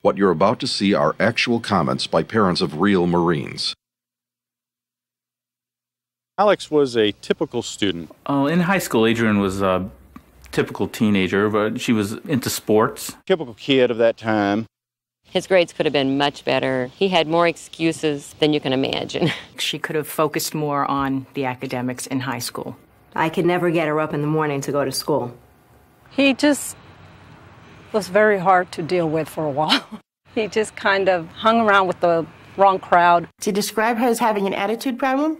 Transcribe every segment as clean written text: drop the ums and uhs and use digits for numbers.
What you're about to see are actual comments by parents of real Marines. Alex was a typical student. In high school, Adrian was a typical teenager, but she was into sports. Typical kid of that time. His grades could have been much better. He had more excuses than you can imagine. She could have focused more on the academics in high school. I could never get her up in the morning to go to school. He just was very hard to deal with for a while. He just kind of hung around with the wrong crowd. To describe her as having an attitude problem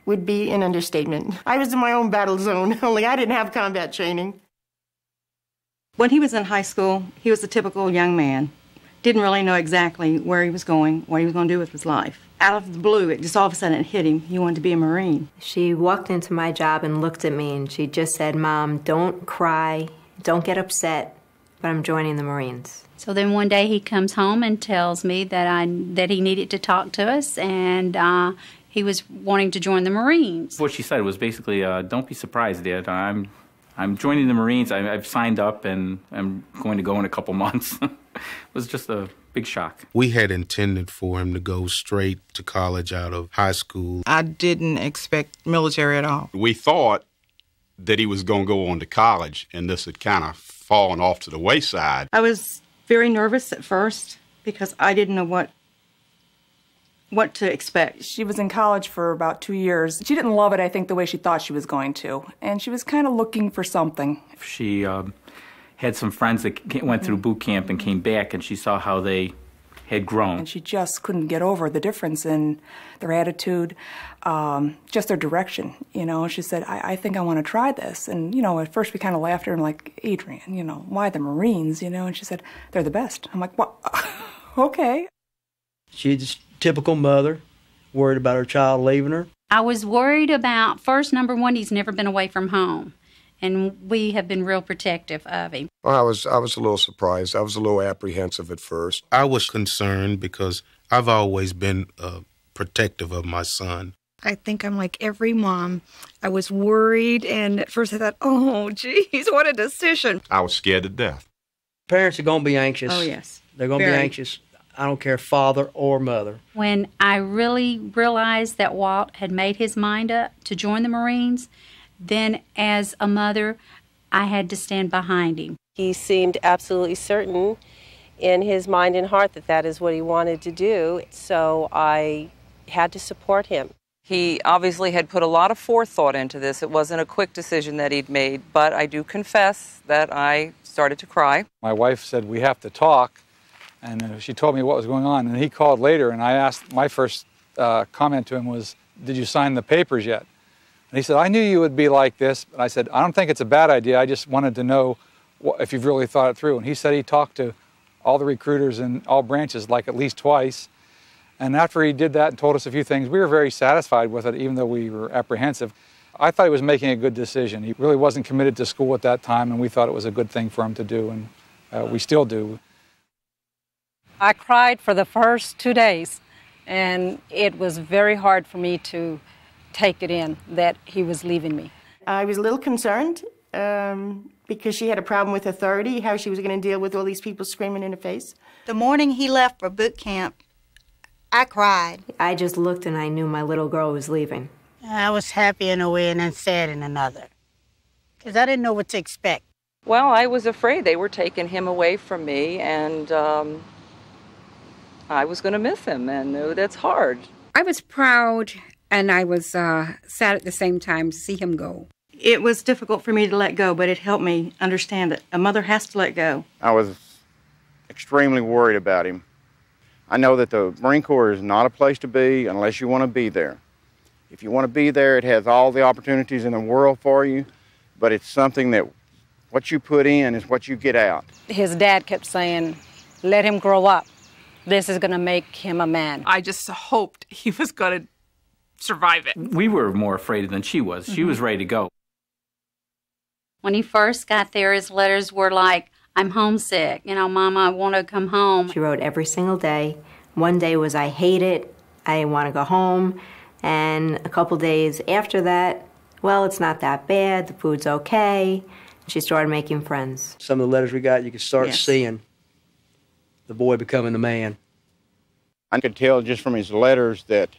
would be an understatement. I was in my own battle zone, only I didn't have combat training. When he was in high school, he was a typical young man. Didn't really know exactly where he was going, what he was going to do with his life. Out of the blue, it just all of a sudden it hit him. He wanted to be a Marine. She walked into my job and looked at me and she just said, "Mom, don't cry, don't get upset, but I'm joining the Marines." So then one day he comes home and tells me that he needed to talk to us and he was wanting to join the Marines. What she said was basically, don't be surprised, Dad. I'm joining the Marines. I've signed up and I'm going to go in a couple months. It was just a big shock. We had intended for him to go straight to college out of high school. I didn't expect military at all. We thought that he was going to go on to college, and this had kind of fallen off to the wayside. I was very nervous at first because I didn't know what to expect. She was in college for about 2 years. She didn't love it, I think, the way she thought she was going to, and she was kind of looking for something. She had some friends that went through boot camp and came back, and she saw how they had grown. And she just couldn't get over the difference in their attitude, just their direction, you know. She said, I think I want to try this. And, you know, at first we kind of laughed at her and like, "Adrian, you know, why the Marines, you know?" And she said, "They're the best." I'm like, "What?" Okay. She's a typical mother, worried about her child leaving her. I was worried about, first, number one, he's never been away from home. And we have been real protective of him. Well, I was a little surprised. I was a little apprehensive at first. I was concerned because I've always been protective of my son. I think I'm like every mom. I was worried, and at first I thought, oh, geez, what a decision. I was scared to death. Parents are going to be anxious. Oh, yes. They're going to be anxious. I don't care, father or mother. When I really realized that Walt had made his mind up to join the Marines, then as a mother, I had to stand behind him. He seemed absolutely certain in his mind and heart that that is what he wanted to do, so I had to support him. He obviously had put a lot of forethought into this. It wasn't a quick decision that he'd made, but I do confess that I started to cry. My wife said, "We have to talk," and she told me what was going on, and he called later, and I asked, my first comment to him was, "Did you sign the papers yet?" And he said, "I knew you would be like this." And I said, "I don't think it's a bad idea. I just wanted to know if you've really thought it through." And he said he talked to all the recruiters in all branches like at least twice. And after he did that and told us a few things, we were very satisfied with it, even though we were apprehensive. I thought he was making a good decision. He really wasn't committed to school at that time, and we thought it was a good thing for him to do, and we still do. I cried for the first 2 days, and it was very hard for me to take it in that he was leaving me. I was a little concerned because she had a problem with authority, how she was going to deal with all these people screaming in her face. The morning he left for boot camp, I cried. I just looked and I knew my little girl was leaving. I was happy in a way and then sad in another, because I didn't know what to expect. Well, I was afraid they were taking him away from me, and I was going to miss him, and that's hard. I was proud, and I was sad at the same time to see him go. It was difficult for me to let go, but it helped me understand that a mother has to let go. I was extremely worried about him. I know that the Marine Corps is not a place to be unless you want to be there. If you want to be there, it has all the opportunities in the world for you, but it's something that what you put in is what you get out. His dad kept saying, "Let him grow up. This is going to make him a man." I just hoped he was going to survive it. We were more afraid than she was. She was ready to go. When he first got there, his letters were like, "I'm homesick. You know, Mama, I want to come home." She wrote every single day. One day was, "I hate it. I want to go home." And a couple days after that, "Well, it's not that bad. The food's okay." She started making friends. Some of the letters we got, you could start seeing the boy becoming the man. I could tell just from his letters that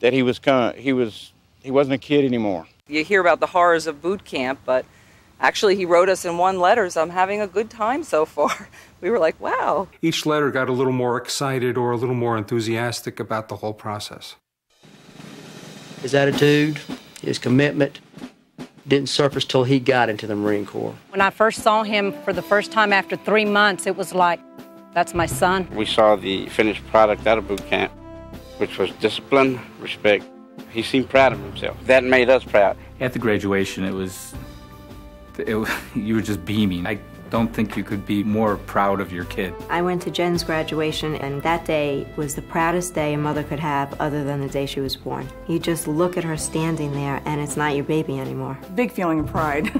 he wasn't a kid anymore. You hear about the horrors of boot camp, but actually he wrote us in one letter, I'm having a good time so far. We were like, wow. Each letter got a little more excited or a little more enthusiastic about the whole process. His attitude, his commitment didn't surface till he got into the Marine Corps. When I first saw him for the first time after 3 months, it was like, that's my son. We saw the finished product out of boot camp, which was discipline, respect. He seemed proud of himself. That made us proud. At the graduation, you were just beaming. I don't think you could be more proud of your kid. I went to Jen's graduation, and that day was the proudest day a mother could have other than the day she was born. You just look at her standing there, and it's not your baby anymore. Big feeling of pride.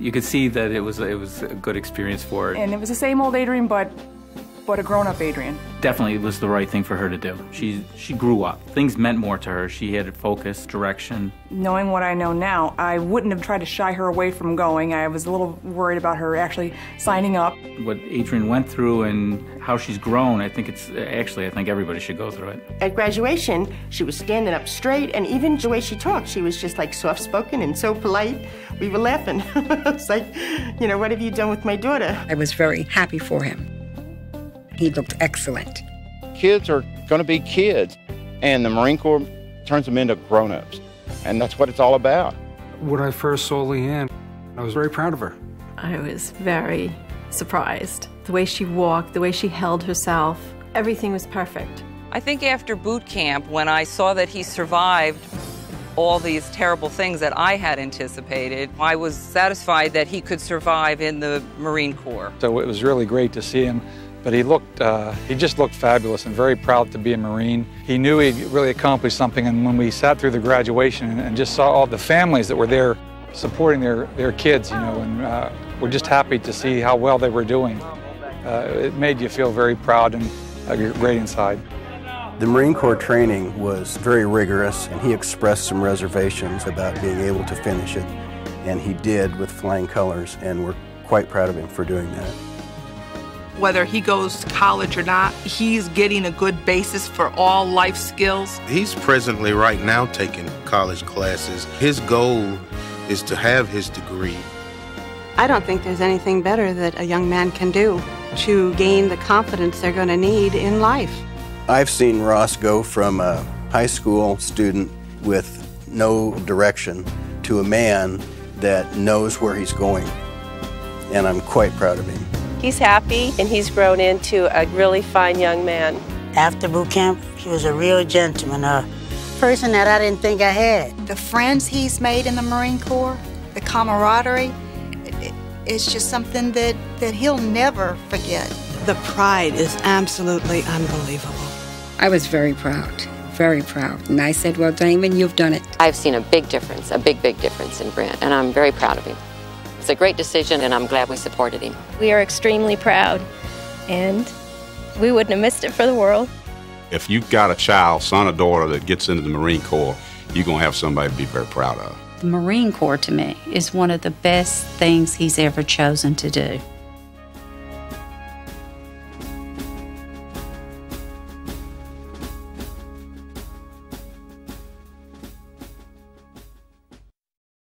You could see that it was a good experience for her. And it was the same old Adrian, but a grown-up Adrian. Definitely it was the right thing for her to do. She grew up. Things meant more to her. She had focus, direction. Knowing what I know now, I wouldn't have tried to shy her away from going. I was a little worried about her actually signing up. What Adrian went through and how she's grown, I think everybody should go through it. At graduation, she was standing up straight, and even the way she talked, she was just like soft-spoken and so polite. We were laughing. It's like, what have you done with my daughter? I was very happy for him. He looked excellent. Kids are going to be kids, and the Marine Corps turns them into grown-ups, and that's what it's all about. When I first saw Leanne, I was very proud of her. I was very surprised. The way she walked, the way she held herself, everything was perfect. I think after boot camp, when I saw that he survived all these terrible things that I had anticipated, I was satisfied that he could survive in the Marine Corps. So it was really great to see him. But he just looked fabulous and very proud to be a Marine. He knew he'd really accomplished something, and when we sat through the graduation and just saw all the families that were there supporting their kids, and we're just happy to see how well they were doing. It made you feel very proud and great inside. The Marine Corps training was very rigorous, and he expressed some reservations about being able to finish it, and he did with flying colors, and we're quite proud of him for doing that. Whether he goes to college or not, he's getting a good basis for all life skills. He's presently right now taking college classes. His goal is to have his degree. I don't think there's anything better that a young man can do to gain the confidence they're going to need in life. I've seen Ross go from a high school student with no direction to a man that knows where he's going, and I'm quite proud of him. He's happy, and he's grown into a really fine young man. After boot camp, he was a real gentleman, a person that I didn't think I had. The friends he's made in the Marine Corps, the camaraderie, it's just something that he'll never forget. The pride is absolutely unbelievable. I was very proud, very proud. And I said, well, Damon, you've done it. I've seen a big difference, a big difference in Brent, and I'm very proud of him. It's a great decision, and I'm glad we supported him. We are extremely proud, and we wouldn't have missed it for the world. If you've got a child, son or daughter, that gets into the Marine Corps, you're going to have somebody to be very proud of. The Marine Corps, to me, is one of the best things he's ever chosen to do.